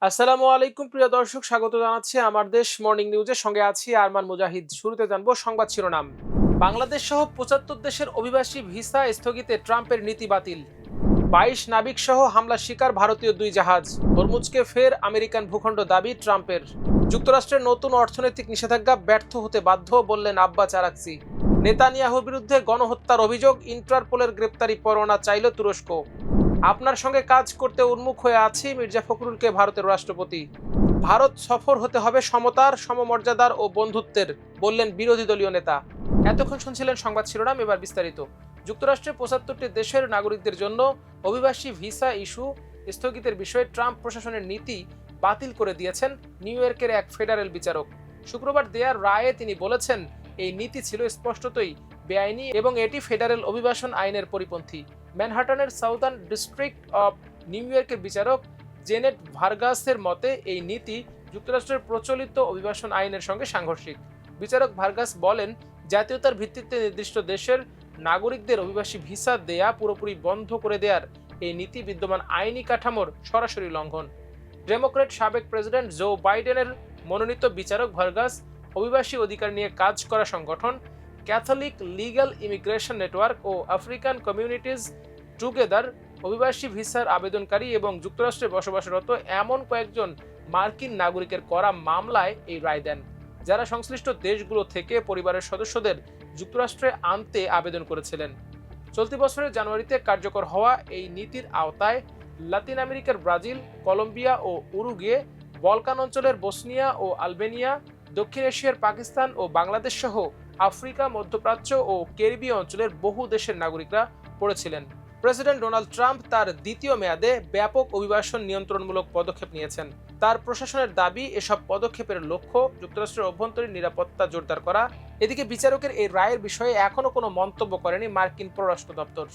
আসসালামু আলাইকুম প্রিয় দর্শক, স্বাগত জানাচ্ছি আমার দেশ মর্নিং নিউজের সঙ্গে আছি আরমান মুজাহিদ। শুরুতে জানবো সংবাদ শিরোনাম। বাংলাদেশ সহ ৭৫ দেশের অভিবাসী ভিসা স্থগিতে ট্রাম্পের নীতি বাতিল। ২২ নাবিক সহ হামলা শিকার ভারতীয় ২ জাহাজ। হরমুজকে ফের আমেরিকান ভূখণ্ড দাবি ট্রাম্পের। যুক্তরাষ্ট্রের নতুন অর্থনৈতিক নিষেধাজ্ঞা ব্যর্থ হতে বাধ্য বললেন আব্বাস আরাকচি। নেতানিয়াহুর বিরুদ্ধে গণহত্যার অভিযোগ, ইন্টারপোলের গ্রেপ্তারি পরোয়ানা চাইল তুরস্ক। আপনার সঙ্গে কাজ করতে উন্মুখ হয়ে আছি, মির্জা ফখরুলকে ভারতের রাষ্ট্রপতি। ভারত সফর হতে হবে সমতার, সমমর্যাদার ও বন্ধুত্বের, বললেন বিরোধী দলীয় নেতা। এতক্ষণ শুনছিলেন সংবাদ শিরোনাম, এবার বিস্তারিত। যুক্তরাষ্ট্রের ৭৫টি দেশের নাগরিকদের জন্য অভিবাসী ভিসা ইস্যু স্থগিতের বিষয়ে ট্রাম্প প্রশাসনের নীতি বাতিল করে দিয়েছেন নিউ ইয়র্কের এক ফেডারেল বিচারক। শুক্রবার দেয়ার রায়ে তিনি বলেছেন, এই নীতি ছিল স্পষ্টতই বেআইনি এবং এটি ফেডারেল অভিবাসন আইনের পরিপন্থী। ম্যানহাটনের সাউদার্ন ডিস্ট্রিক্ট অব নিউ ইয়র্কের বিচারক জেনেট ভার্গাসের মতে এই নীতি যুক্তরাষ্ট্রের প্রচলিত অভিবাসন আইনের সঙ্গে সাংঘর্ষিক। বিচারক ভার্গাস বলেন, জাতীয়তার ভিত্তিতে নির্দিষ্ট দেশের নাগরিকদের অভিবাসী ভিসা দেয়া পুরোপুরি বন্ধ করে দেওয়ার এই নীতি বিদ্যমান আইনি কাঠামোর সরাসরি লঙ্ঘন। ডেমোক্র্যাট সাবেক প্রেসিডেন্ট জো বাইডেনের মনোনীত বিচারক ভার্গাস অভিবাসী অধিকার নিয়ে কাজ করা সংগঠন ক্যাথলিক লিগ্যাল ইমিগ্রেশন নেটওয়ার্ক ও আফ্রিকান কমিউনিটিজ টুগেদার অভিবাসী ভিসার আবেদনকারী এবং যুক্তরাষ্ট্রে বসবাসরত এমন কয়েকজন মার্কিন নাগরিকের করা মামলায় এই রায় দেন, যারা সংশ্লিষ্ট দেশগুলো থেকে পরিবারের সদস্যদের যুক্তরাষ্ট্রে আনতে আবেদন করেছিলেন। চলতি বছরের জানুয়ারিতে কার্যকর হওয়া এই নীতির আওতায় লাতিন আমেরিকার ব্রাজিল, কলম্বিয়া ও উরুগুয়ে, বলকান অঞ্চলের বসনিয়া ও আলবেনিয়া, দক্ষিণ এশিয়ার পাকিস্তান ও বাংলাদেশ সহ আফ্রিকা, মধ্যপ্রাচ্য ও ক্যারিবীয় অঞ্চলের বহু দেশের নাগরিকরা পড়েছিলেন। প্রেসিডেন্ট ডোনাল্ড ট্রাম্প তার দ্বিতীয় মেয়াদে ব্যাপক অভিবাসন নিয়ন্ত্রণমূলক পদক্ষেপ নিয়েছেন। তার প্রশাসনের দাবি, এসব পদক্ষেপের লক্ষ্য যুক্তরাষ্ট্রের অভ্যন্তরীণ নিরাপত্তা জোরদার করা। এদিকে বিচারকের এই রায়ের বিষয়ে এখনো কোনো মন্তব্য করেনি মার্কিন পররাষ্ট্র দপ্তর।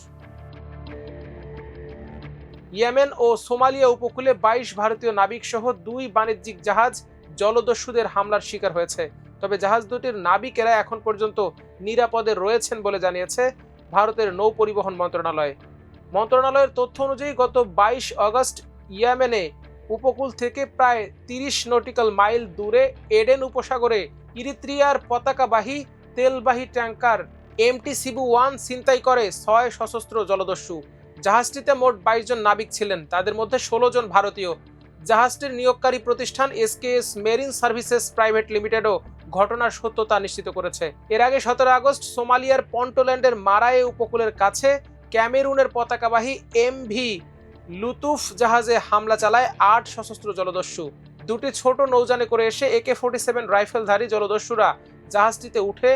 ইয়েমেন ও সোমালিয়া উপকূলে ২২ ভারতীয় নাবিক সহ ২ বাণিজ্যিক জাহাজ জলদস্যুদের হামলার শিকার হয়েছে। তবে জাহাজ দুটির নাবিকেরা এখন পর্যন্ত নিরাপদে রয়েছেন বলে জানিয়েছে ভারতের নৌ পরিবহন মন্ত্রণালয়। মন্ত্রণালয়ের তথ্য অনুযায়ী গত ২২ আগস্ট ইয়েমেনে উপকূল থেকে প্রায় ৩০ নটিক্যাল মাইল দূরে এডেন উপসাগরে ইরিত্রিয়ার পতাকাবাহী তেলবাহী ট্যাঙ্কার এমটি সিবু-1 ছিনতাই করে ৬ সশস্ত্র জলদস্যু। জাহাজটিতে মোট ২২ জন নাবিক ছিলেন, তাদের মধ্যে ১৬ জন ভারতীয়। জাহাজটির নিয়োগকারী প্রতিষ্ঠান এসকেএস মেরিন সার্ভিসেস প্রাইভেট লিমিটেডও ঘটনার সত্যতা নিশ্চিত করেছে। এর আগে ১৭ আগস্ট সোমালিয়ার পন্টোল্যান্ডের মারায়ে উপকূলের কাছে ক্যামেরুনের পতাকাবাহী এমভি লুতুফ জাহাজে হামলা চালায় ৮ সশস্ত্র জলদস্যু। দুটি ছোট নৌযানে করে এসে AK-47 রাইফেলধারী জলদস্যুরা জাহাজটিতে উঠে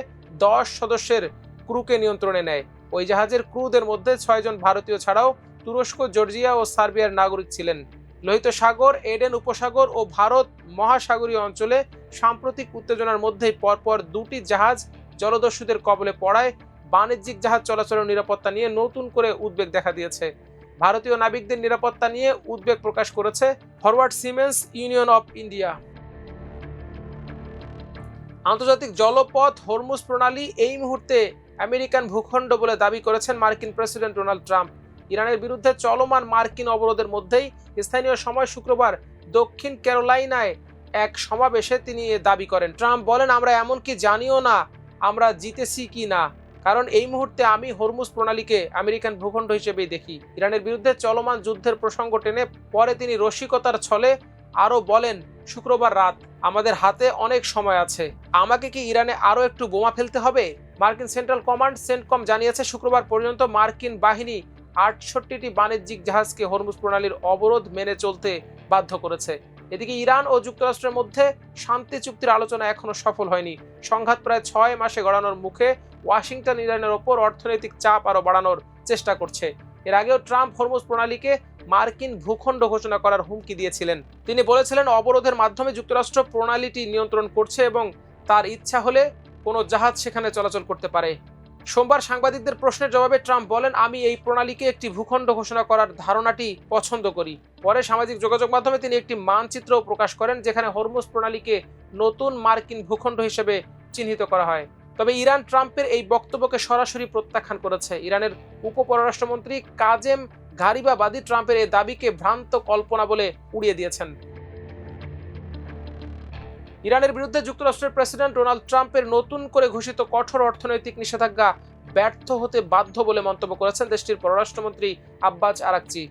১০ সদস্যের ক্রুকে নিয়ন্ত্রণে নেয়। ওই জাহাজের ক্রুদের মধ্যে ৬ জন ভারতীয় ছাড়াও তুরস্ক, জর্জিয়া ও সার্বিয়ার নাগরিক ছিলেন। লোহিত সাগর, এডেন উপসাগর ও ভারত মহাসাগরীয় অঞ্চলে সাম্প্রতিক উত্তেজনার মধ্যেই পরপর দুটি জাহাজ জলদস্যুদের কবলে পড়ায় বাণিজ্যিক জাহাজ চলাচলের নিরাপত্তা নিয়ে নতুন করে উদ্বেগ দেখা দিয়েছে। ভারতীয় নাবিকদের নিরাপত্তা নিয়ে উদ্বেগ প্রকাশ করেছে forward siemens union of India. আন্তর্জাতিক জলপথ হরমুজ প্রণালী এই মুহূর্তে আমেরিকান ভূখণ্ড বলে দাবি করেছেন মার্কিন প্রেসিডেন্ট ডোনাল্ড ট্রাম্প। ইরানের বিরুদ্ধে চলমান মার্কিন অবরোধের মধ্যেই স্থানীয় সময় শুক্রবার দক্ষিণ ক্যারোলাইনায় এক সমাবেশে তিনি এ দাবি করেন। ট্রাম্প বলেন, আমরা এমনকি জানিও না আমরা জিতেছি কি না, কারণ এই মুহূর্তে আমি হরমুজ প্রণালীকে আমেরিকান ভূখণ্ড হিসেবেই দেখি। ইরানের বিরুদ্ধে চলমান যুদ্ধের প্রসঙ্গ টেনে পরে তিনি রসিকতার ছলে আরও বলেন, শুক্রবার রাত, আমাদের হাতে অনেক সময় আছে, আমাকে কি ইরানে আরও একটু বোমা ফেলতে হবে? মার্কিন সেন্ট্রাল কমান্ড সেন্টকম জানিয়েছে, শুক্রবার পর্যন্ত মার্কিন বাহিনী ৬৮টি বাণিজ্যিক জাহাজকে হরমুজ প্রণালীর অবরোধ মেনে চলতে বাধ্য করেছে। এদিকে ইরান ও যুক্তরাষ্ট্রের মধ্যে শান্তি চুক্তির আলোচনা এখনো সফল হয়নি। সংঘাত প্রায় ৬ মাসে গড়ানোর মুখে ওয়াশিংটন ইরানের ওপর অর্থনৈতিক চাপ আরও বাড়ানোর চেষ্টা করছে। এর আগেও ট্রাম্প হরমুজ প্রণালীকে মার্কিন ভূখণ্ড ঘোষণা করার হুমকি দিয়েছিলেন। তিনি বলেছিলেন, অবরোধের মাধ্যমে যুক্তরাষ্ট্র প্রণালীটি নিয়ন্ত্রণ করছে এবং তার ইচ্ছা হলে কোনো জাহাজ সেখানে চলাচল করতে পারে। সোমবার সাংবাদিকদের প্রশ্নের জবাবে ট্রাম্প বলেন, আমি এই প্রণালীকে একটি ভূখণ্ড ঘোষণা করার ধারণাটি পছন্দ করি। পরে সামাজিক যোগাযোগ মাধ্যমে তিনি একটি মানচিত্রও প্রকাশ করেন, যেখানে হরমুজ প্রণালীকে নতুন মার্কিন ভূখণ্ড হিসেবে চিহ্নিত করা হয়। তবে ইরান ট্রাম্পের এই বক্তব্যকে সরাসরি প্রত্যাখ্যান করেছে। ইরানের উপপররাষ্ট্রমন্ত্রী কাজেম ঘারিবাবাদী ট্রাম্পের এই দাবিকে ভ্রান্ত কল্পনা বলে উড়িয়ে দিয়েছেন। ইরানের বিরুদ্ধে যুক্তরাষ্ট্রের প্রেসিডেন্ট ডোনাল্ড ট্রাম্পের নতুন করে ঘোষিত কঠোর অর্থনৈতিক নিষেধাজ্ঞা ব্যর্থ হতে বাধ্য বলে মন্তব্য করেছেন দেশটির পররাষ্ট্রমন্ত্রী আব্বাস আরাকচি।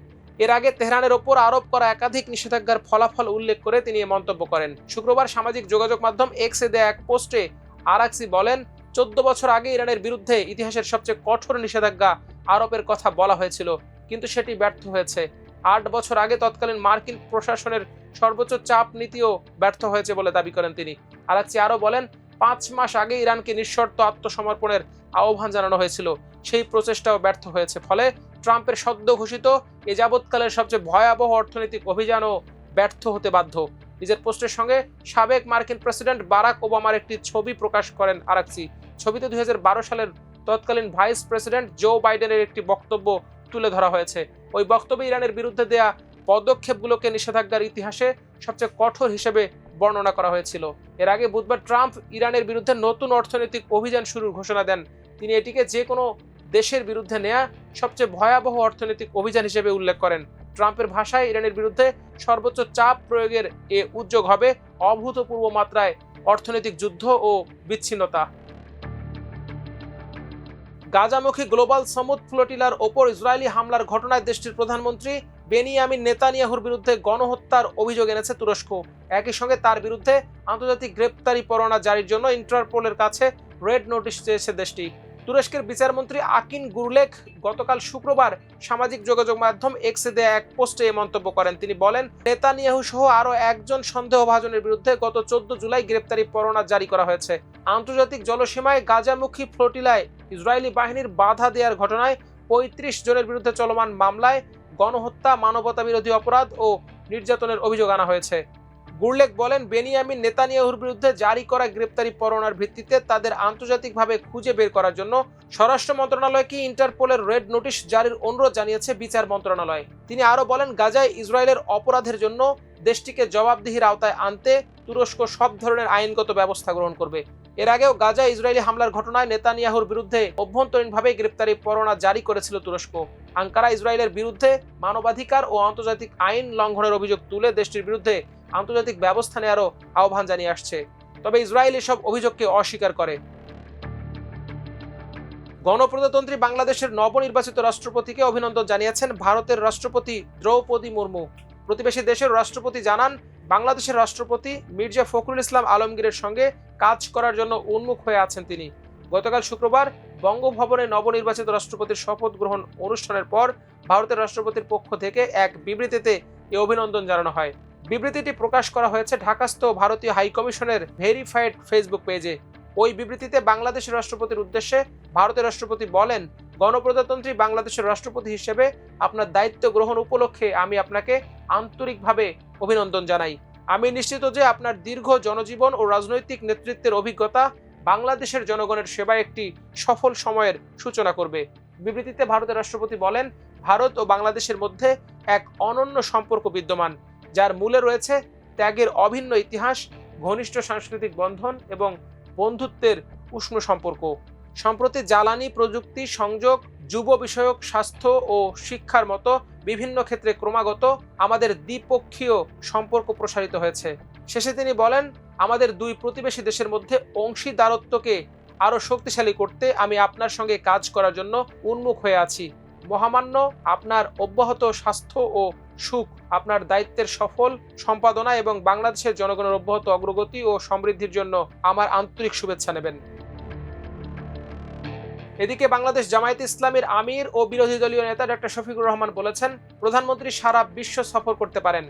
এর আগে তেহরানের ওপর আরোপ করা একাধিক নিষেধাজ্ঞার ফলাফল উল্লেখ করে তিনি এ মন্তব্য করেন। শুক্রবার সামাজিক যোগাযোগ মাধ্যম এক্সে দেয়া এক পোস্টে আরাকচি বলেন, 14 বছর আগে ইরানের বিরুদ্ধে ইতিহাসের সবচেয়ে কঠোর নিষেধাজ্ঞা আরোপের কথা বলা হয়েছিল, কিন্তু সেটি ব্যর্থ হয়েছে। 8 বছর আগে তৎকালীন মার্কিন প্রশাসনের সর্বোচ্চ চাপ নীতিও ব্যর্থ হয়েছে বলে দাবি করেন তিনি। আরাকচি আরও বলেন, 5 মাস আগে ইরানকে নিঃশর্ত আত্মসমর্পণের আহ্বান জানানো হয়েছিল, সেই প্রচেষ্টাও ব্যর্থ হয়েছে। ফলে ট্রাম্পের সদ্য ঘোষিত এ যাবৎকালের সবচেয়ে ভয়াবহ অর্থনৈতিক অভিযানও ব্যর্থ হতে বাধ্য। নিজের পোস্টের সঙ্গে সাবেক মার্কিন প্রেসিডেন্ট বারাক ওবামার একটি ছবি প্রকাশ করেন আরাকচি। ছবিতে 2012 সালের তৎকালীন ভাইস প্রেসিডেন্ট জো বাইডেনের একটি বক্তব্য তুলে ধরা হয়েছে। ওই বক্তব্যে ইরানের বিরুদ্ধে দেয়া পদক্ষেপগুলোকে নিষেধাজ্ঞার ইতিহাসে সবচেয়ে কঠোর হিসেবে বর্ণনা করা হয়েছিল। এর আগে বুধবার ট্রাম্প ইরানের বিরুদ্ধে নতুন অর্থনৈতিক অভিযান শুরুর ঘোষণা দেন। তিনি এটিকে যে কোনো দেশের বিরুদ্ধে নেয়া সবচেয়ে ভয়াবহ অর্থনৈতিক অভিযান হিসেবে উল্লেখ করেন। ট্রাম্পের ভাষায় ইরানের বিরুদ্ধে সর্বোচ্চ চাপ প্রয়োগের এ উদ্যোগ হবে অভূতপূর্ব মাত্রায় অর্থনৈতিক যুদ্ধ ও বিচ্ছিন্নতা। গাজামুখী গ্লোবাল সামুদ ফ্লোটিলার ওপর ইসরায়েলি হামলার ঘটনায় দেশটির প্রধানমন্ত্রী বেনিয়ামিন নেতানিয়াহুর বিরুদ্ধে গণহত্যার অভিযোগ এনেছে তুরস্ক। একই সঙ্গে তার বিরুদ্ধে আন্তর্জাতিক গ্রেপ্তারি পরোয়ানা জারির জন্য ইন্টারপোলের কাছে রেড নোটিশ চেয়েছে দেশটি। তুরস্কের বিচারমন্ত্রী আকিন গুরলেক গতকাল শুক্রবার সামাজিক যোগাযোগ মাধ্যম এক্সে দেয়া এক পোস্টে এ মন্তব্য করেন। তিনি বলেন, নেতানিয়াহু সহ আরও একজন সন্দেহভাজনের বিরুদ্ধে গত 14 জুলাই গ্রেপ্তারি পরোয়ানা জারি করা হয়েছে। আন্তর্জাতিক জলসীমায় গাজামুখী ফ্লোটিলায় ইসরায়েলি বাহিনীর বাধা দেওয়ার ঘটনায় 35 জনের বিরুদ্ধে চলমান মামলায় গণহত্যা, মানবতাবিরোধী অপরাধ ও নির্যাতনের অভিযোগ আনা হয়েছে। গুরলেক বলেন, বেনিয়ামিন নেতানিয়াহুর বিরুদ্ধে জারি করা গ্রেপ্তারি পরোয়ানার ভিত্তিতে তাদের আন্তর্জাতিকভাবে খুঁজে বের করার জন্য স্বরাষ্ট্র মন্ত্রণালয়কে ইন্টারপোলের রেড নোটিশ জারির অনুরোধ জানিয়েছে বিচার মন্ত্রণালয়। তিনি আরও বলেন, গাজায় ইসরায়েলের অপরাধের জন্য দেশটিকে জবাবদিহির আওতায় আনতে তুরস্ক সব ধরনের আইনগত ব্যবস্থা গ্রহণ করবে। এর আগেও গাজায় ইসরায়েলি হামলার ঘটনায় নেতানিয়াহুর বিরুদ্ধে অভ্যন্তরীণভাবে গ্রেপ্তারি পরোয়ানা জারি করেছিল তুরস্ক। আঙ্কারা ইসরায়েলের বিরুদ্ধে মানবাধিকার ও আন্তর্জাতিক আইন লঙ্ঘনের অভিযোগ তুলে দেশটির বিরুদ্ধে আন্তর্জাতিক ব্যবস্থা নেওয়ারও আহ্বান জানিয়ে আসছে। তবে ইসরায়েল এসব অভিযোগকে অস্বীকার করে। গণপ্রজাতন্ত্রী বাংলাদেশের নবনির্বাচিত রাষ্ট্রপতিকে অভিনন্দন জানিয়েছেন ভারতের রাষ্ট্রপতি দ্রৌপদী মুর্মু। প্রতিবেশী দেশের রাষ্ট্রপতি জানান, বাংলাদেশের রাষ্ট্রপতি মির্জা ফখরুল ইসলাম আলমগীরের সঙ্গে কাজ করার জন্য উন্মুখ হয়ে আছেন তিনি। গতকাল শুক্রবার বঙ্গভবনে নবনির্বাচিত রাষ্ট্রপতির শপথ গ্রহণ অনুষ্ঠানের পর ভারতের রাষ্ট্রপতির পক্ষ থেকে এক বিবৃতিতে এ অভিনন্দন জানানো হয়। বিবৃতিটি প্রকাশ করা হয়েছে ঢাকাস্থ ভারতীয় হাইকমিশনের ভেরিফাইড ফেসবুক পেজে। ওই বিবৃতিতে বাংলাদেশের রাষ্ট্রপতির উদ্দেশ্যে ভারতের রাষ্ট্রপতি বলেন, গণপ্রজাতন্ত্রী বাংলাদেশের রাষ্ট্রপতি হিসেবে আপনার দায়িত্ব গ্রহণ উপলক্ষে আমি আপনাকে আন্তরিকভাবে অভিনন্দন জানাই। আমি নিশ্চিত যে আপনার দীর্ঘ জনজীবন ও রাজনৈতিক নেতৃত্বের অভিজ্ঞতা বাংলাদেশের জনগণের সেবায় একটি সফল সময়ের সূচনা করবে। বিবৃতিতে ভারতের রাষ্ট্রপতি বলেন, ভারত ও বাংলাদেশের মধ্যে এক অনন্য সম্পর্ক বিদ্যমান, যার মূলে রয়েছে ত্যাগের অভিন্ন ইতিহাস, ঘনিষ্ঠ সাংস্কৃতিক বন্ধন এবং বন্ধুত্বের উষ্ণ সম্পর্ক। সম্প্রতি জ্বালানি, প্রযুক্তি, সংযোগ, যুব বিষয়ক, স্বাস্থ্য ও শিক্ষার মতো বিভিন্ন ক্ষেত্রে ক্রমাগত আমাদের দ্বিপক্ষীয় সম্পর্ক প্রসারিত হয়েছে। শেষে তিনি বলেন, আমাদের দুই প্রতিবেশী দেশের মধ্যে অংশীদারত্বকে আরও শক্তিশালী করতে আমি আপনার সঙ্গে কাজ করার জন্য উন্মুখ হয়ে আছি। মহামান্য, আপনার অব্যাহত স্বাস্থ্য ও সুখ, আপনার দায়িত্বের সফল সম্পাদনা এবং বাংলাদেশের জনগণের অব্যাহত অগ্রগতি ও সমৃদ্ধির জন্য আমার আন্তরিক শুভেচ্ছা নেবেন। এদিকে বাংলাদেশ জামায়াতে ইসলামীর আমির ও বিরোধী দলীয় নেতা ডক্টর শফিকুর রহমান বলেছেন, প্রধানমন্ত্রী সারা বিশ্ব সফর করতে পারেন,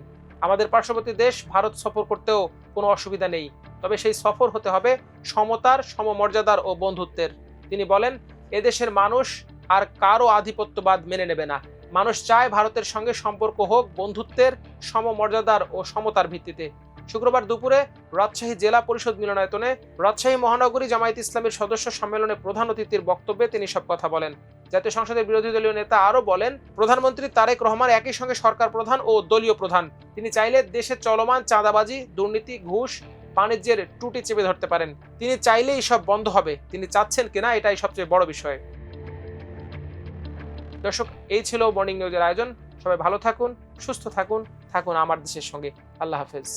আমাদের পার্শ্ববর্তী দেশ ভারত সফর করতেও কোনো অসুবিধা নেই, তবে সেই সফর হতে হবে সমতার, সমমর্যাদার ও বন্ধুত্বের। তিনি বলেন, এদেশের মানুষ আর কারো আধিপত্যবাদ মেনে নেবে না। মানুষ চায় ভারতের সঙ্গে সম্পর্ক হোক বন্ধুত্বের, সমমর্যাদার ও সমতার ভিত্তিতে। শুক্রবার দুপুরে রাজশাহী জেলা পরিষদ মিলনায়তনে রাজশাহী মহানগরী জামায়াতে ইসলামীর সদস্য সম্মেলনে প্রধান অতিথির বক্তব্যে তিনি সব কথা বলেন। জাতীয় সংসদের বিরোধী দলীয় নেতা আরও বলেন, প্রধানমন্ত্রী তারেক রহমান একই সঙ্গে সরকার প্রধান ও দলীয় প্রধান। তিনি চাইলে দেশে চলমান চাঁদাবাজি, দুর্নীতি, ঘুষ, বাণিজ্যের টুটি চেপে ধরতে পারেন। তিনি চাইলেই সব বন্ধ হবে, তিনি চাচ্ছেন কিনা এটাই সবচেয়ে বড় বিষয়। দর্শক, এই ছিল মর্নিং নিউজের আয়োজন। সবাই ভালো থাকুন, সুস্থ থাকুন, থাকুন আমার দেশের সঙ্গে। আল্লাহ হাফেজ।